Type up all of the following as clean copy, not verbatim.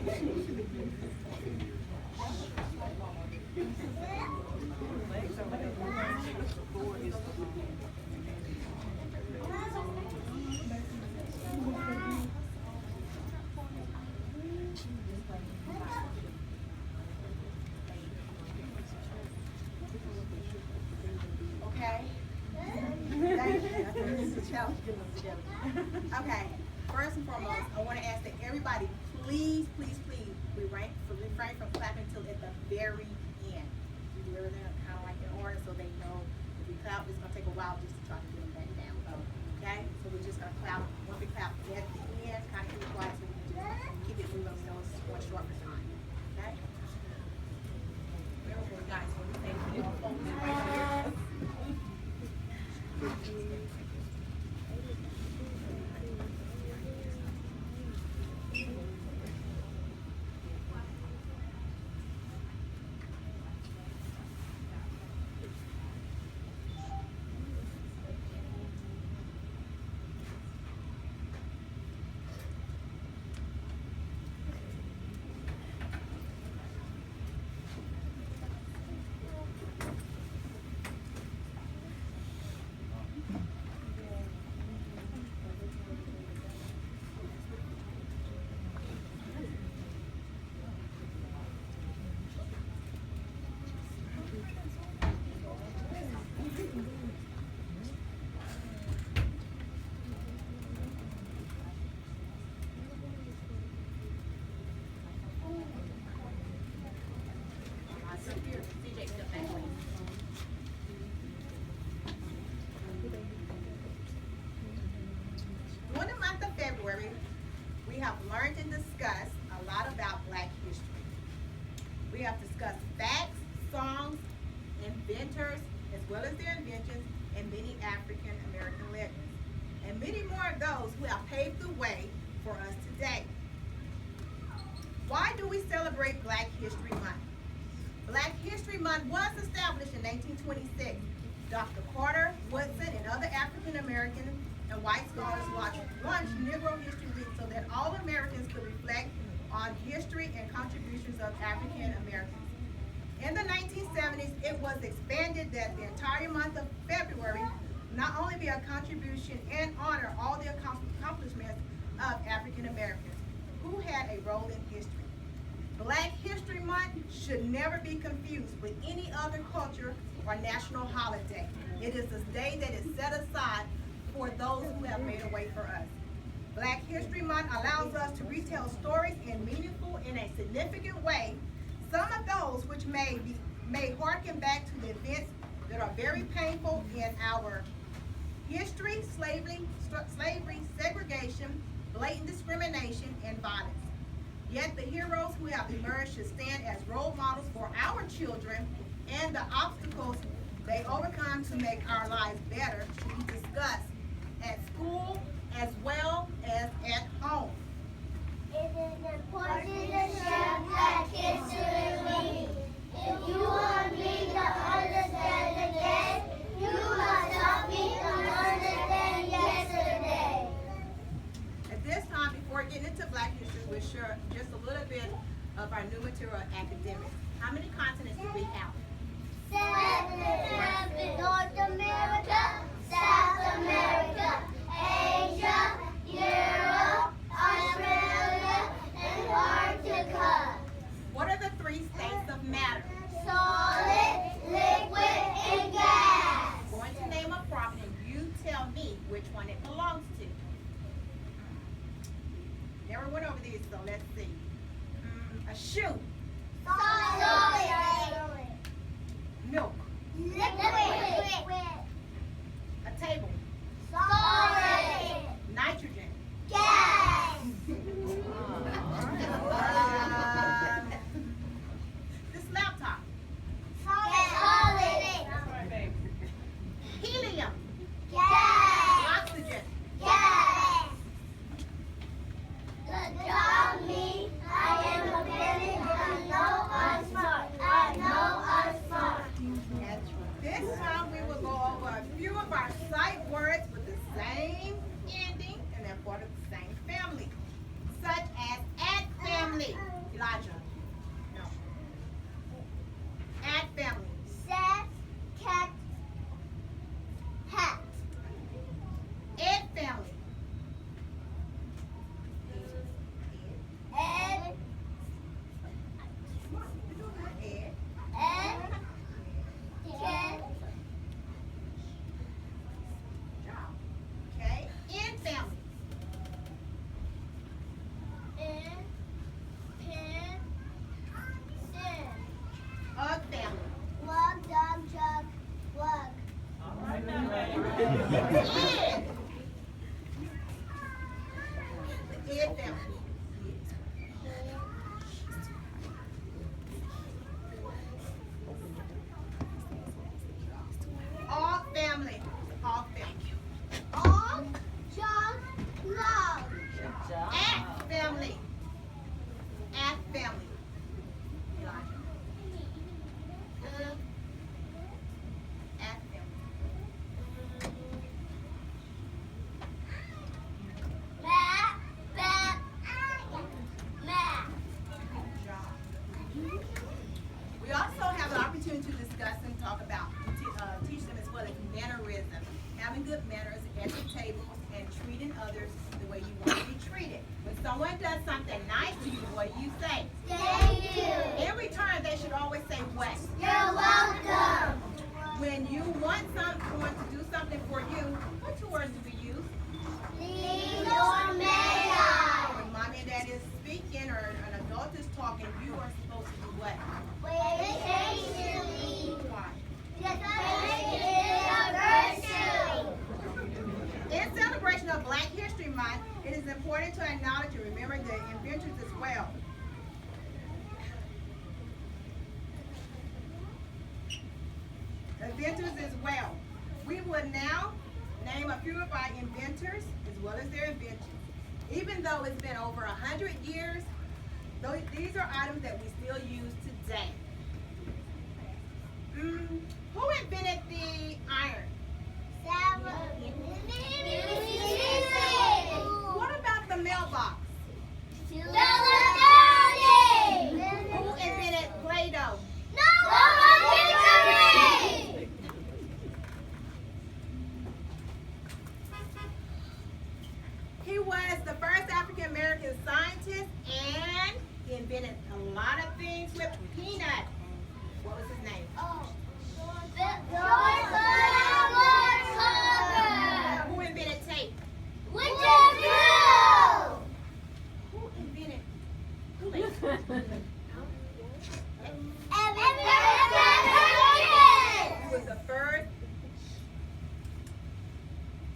Okay? Thank you. This is a challenge. Okay. First and foremost, I want to ask that everybody please, please, please refrain from clapping until at the very end. We do everything kind of like in order so they know if we clap, it's going to take a while just to try to get them back down. Okay? So we're just going to clap. Once we clap at the end, kind of keep it quiet so we can just keep it moving so it's one short for time. Okay? Very good, guys. When we say focus right here. During the month of February, we have learned and discussed a lot about Black history. We have discussed facts, songs, inventors, as well as their inventions, and many African American legends, and many more of those who have paved the way for us today. Why do we celebrate Black History Month? Black History Month was established in 1926. Dr. Carter, Woodson, and other African American and white scholars launched Negro History Week so that all Americans could reflect on history and contributions of African Americans. In the 1970s, it was expanded that the entire month of February not only be a contribution and honor all the accomplishments of African Americans who had a role in history. Black History Month should never be confused with any other culture or national holiday. It is a day that is set aside for those who have made a way for us. Black History Month allows us to retell stories in meaningful and a significant way, some of those which may harken back to the events that are very painful in our history, slavery, segregation, blatant discrimination, and violence. Yet the heroes who have emerged should stand as role models for our children, and the obstacles they overcome to make our lives better should be discussed at school as well as at home. It is important to share Black History. If you want me to understand the day, you must help me to understand yesterday. At this time, before getting into Black history, we'll share just a little bit of our new material academics. How many continents do we have? 7. North America, South America, Asia, Europe, Australia, Antarctica. What are the 3 states of matter? Solid, liquid, and gas. I'm going to name a property and you tell me which one it belongs to. Never went over these, so let's see. A shoe. Solid. Milk. Liquid. A table. Solid. Nitrogen. Gas. This laptop. Solid. Helium. Gas. Oxygen. Gas. The job me, I am a penny, I know I'm smart. I know I'm smart. This time we will go over a few of our sight words with the same ending and they're part of the same family, such as at family. Elijah. No. Add family. Seth, cat, hat. Ed family. Ed, Ed. Ed, Ken, Okay. In family. In, Pin, Sin. Ugg family. Log, dog, jug, lug. Ed. Ed family. All family. All family. All, jug, log. At family. At family. Elijah. At family. Matt, bat, Matt. We also have an opportunity to discuss and talk about, teach them as well as mannerism, having good manners at the table, and treating others the way you want to be treated. When someone does something nice to you, what do you say? Thank you. In return, they should always say what? You're welcome. When you want someone to do something for you, what two words do we use? Please or may I? When mommy and daddy is speaking or an adult is talking, you are supposed to do what? Wait patiently. Why? In celebration of Black History Month, it is important to acknowledge and remember the inventors as well. Inventors as well. We will now name a few of our inventors as well as their inventions. Even though it's been over 100 years, these are items that we still use today. Who invented the iron? What about the mailbox? Who invented Play-Doh? He was the first African American scientist and he invented a lot of things with peanuts. What was his name? Who invented tape? Who invented Kool-Aid?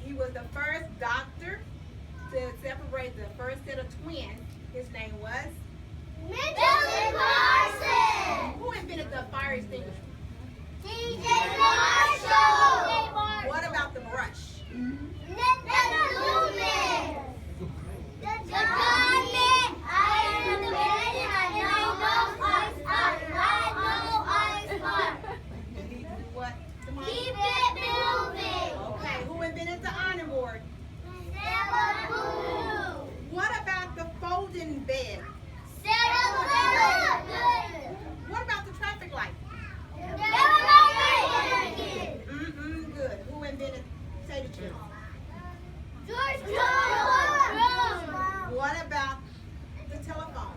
He was the first doctor to separate the first set of twins. His name was? Who invented the fire extinguisher? What about the brush? You need to do what? Okay, who invented the ironing board? What about the folding bed? What about the traffic light? Good. Who invented potato chips? What about the telephone?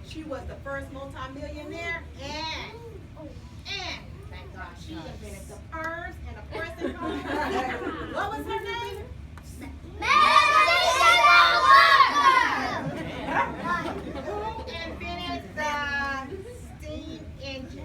She was the first multimillionaire and thank God she invented the purse and a person called. What was her name? Who invented the steam engine?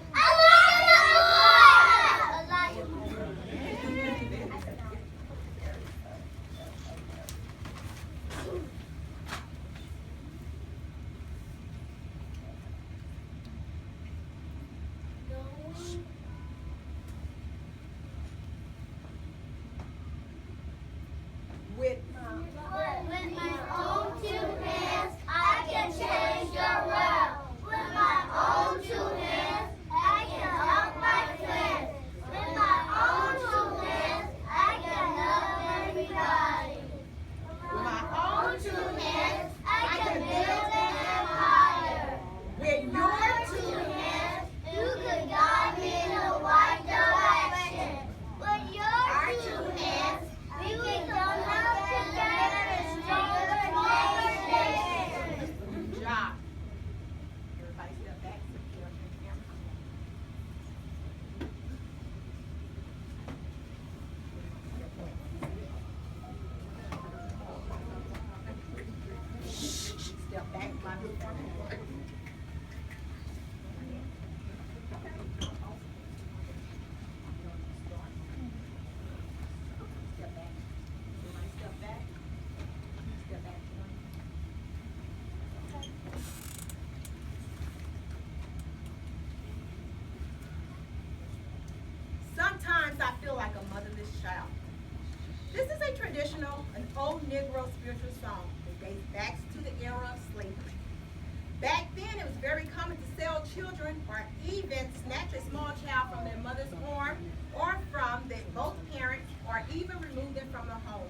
Fatherless Child. This is a traditional, an old Negro spiritual song that dates back to the era of slavery. Back then, it was very common to sell children or even snatch a small child from their mother's arm or from both parents or even remove them from the home.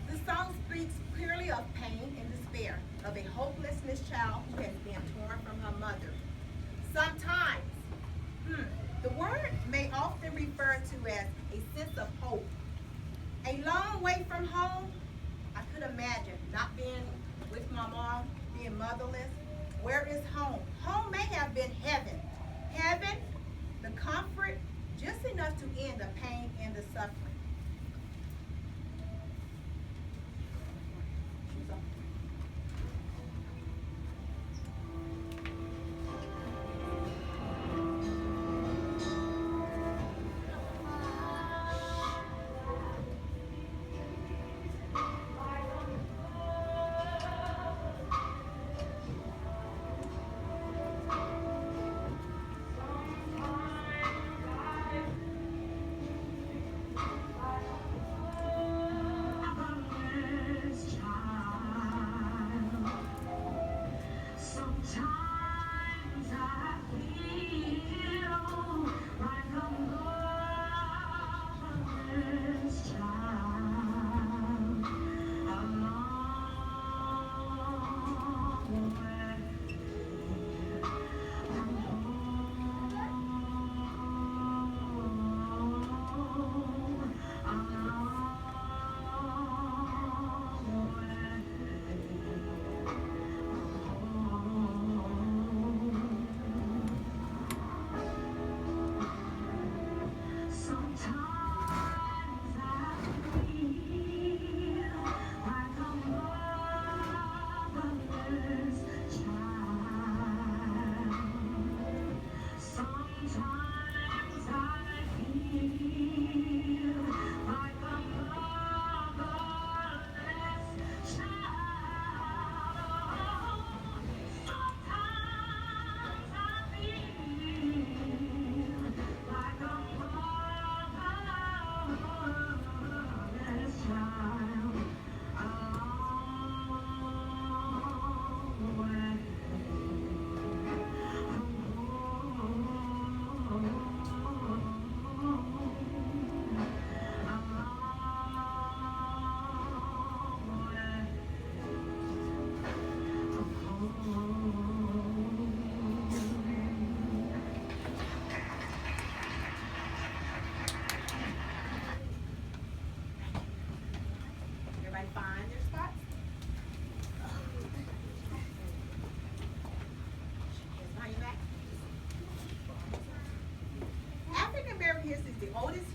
The song speaks clearly of pain and despair of a hopelessness child who has been torn from her mother. Sometimes, the word may often refer to as a sense of hope. A long way from home, I could imagine not being with my mom, being motherless. Where is home? Home may have been heaven. Heaven, the comfort, just enough to end the pain and the suffering.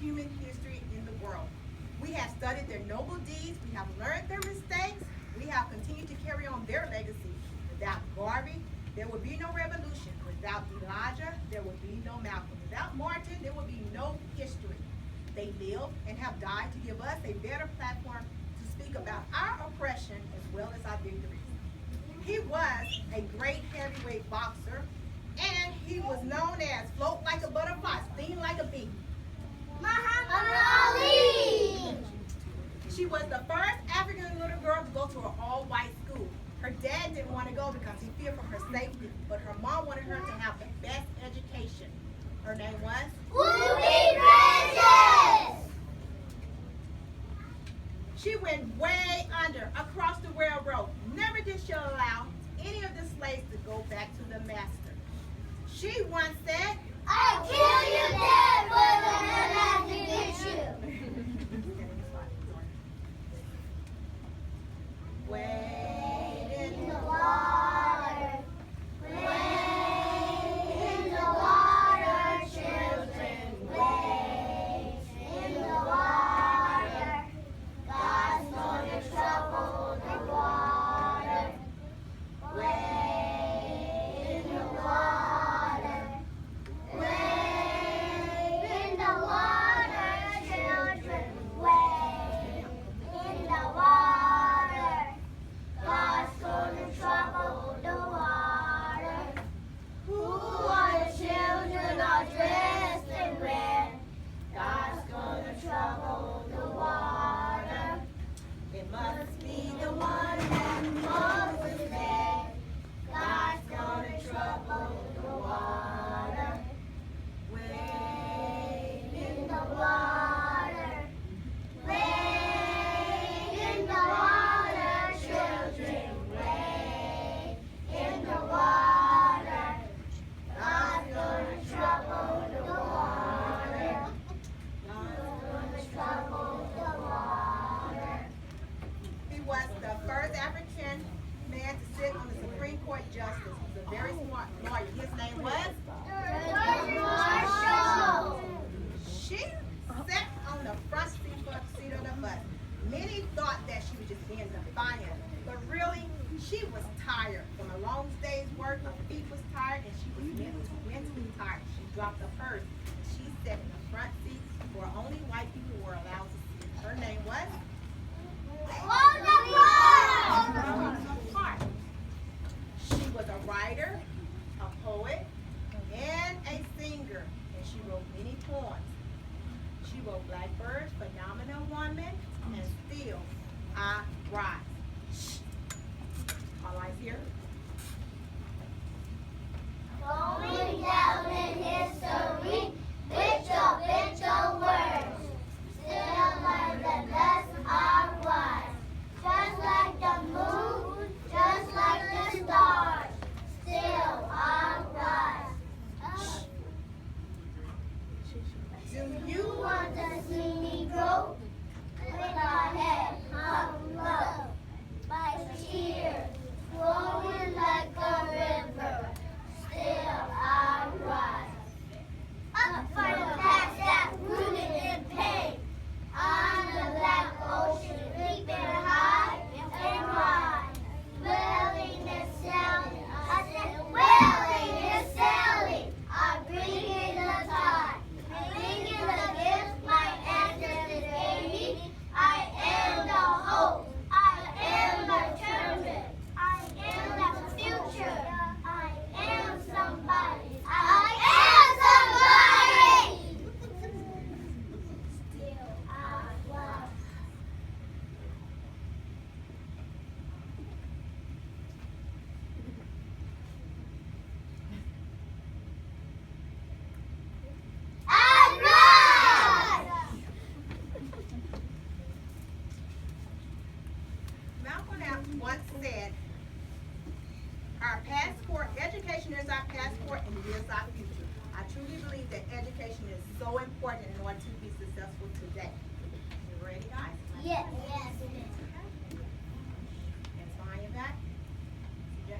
Human history in the world. We have studied their noble deeds, we have learned their mistakes, we have continued to carry on their legacy. Without Garvey, there would be no revolution. Without Elijah, there would be no Malcolm. Without Martin, there would be no history. They lived and have died to give us a better platform to speak about our oppression as well as our victories. He was a great heavyweight boxer, and he was known as float like a butterfly, sting like a bee. Muhammad Ali! She was the first African little girl to go to an all-white school. Her dad didn't want to go because he feared for her safety, but her mom wanted her to have the best education. Her name was? Ruby Bridges! She went way under, across the railroad. Never did she allow any of the slaves to go back to the master. She once said, I'll kill you dead, but I'm not have to get you. Wade in The water, wade in the water, children, wade in the water. God's gonna trouble the water, wade in the water, wade dropped a purse. She sat in the front seat where only white people were allowed to sit. Her name was Rosa Parks. She was a writer, a poet, and a singer, and she wrote many poems. She wrote Blackbird, Phenomenal Woman, and Still I Rise. All eyes here. Going down in history, with your words. Still like the dust I rise. Just like the moon, just like the stars. Still I rise. Do you want to see me grow? With my head hung low. My tears flowing like a river. Still I rise. Up for the past that rooted in pain. On the black ocean, leaping high and wide. Wailing and sailing, I said, wailing and sailing. I bring in the tide, bringing the gift my ancestors gave me. I am the hope, I am the children, I am the future, I am somebody, I am somebody. Still I rise. I rise. Malcolm X once said, our passport, education is our passport and it is our future. I truly believe that education is so important in order to be successful today. You ready, guys? Yes. And sign your back. CJ?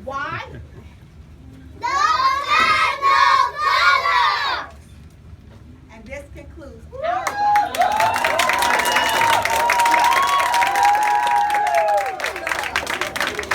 Why?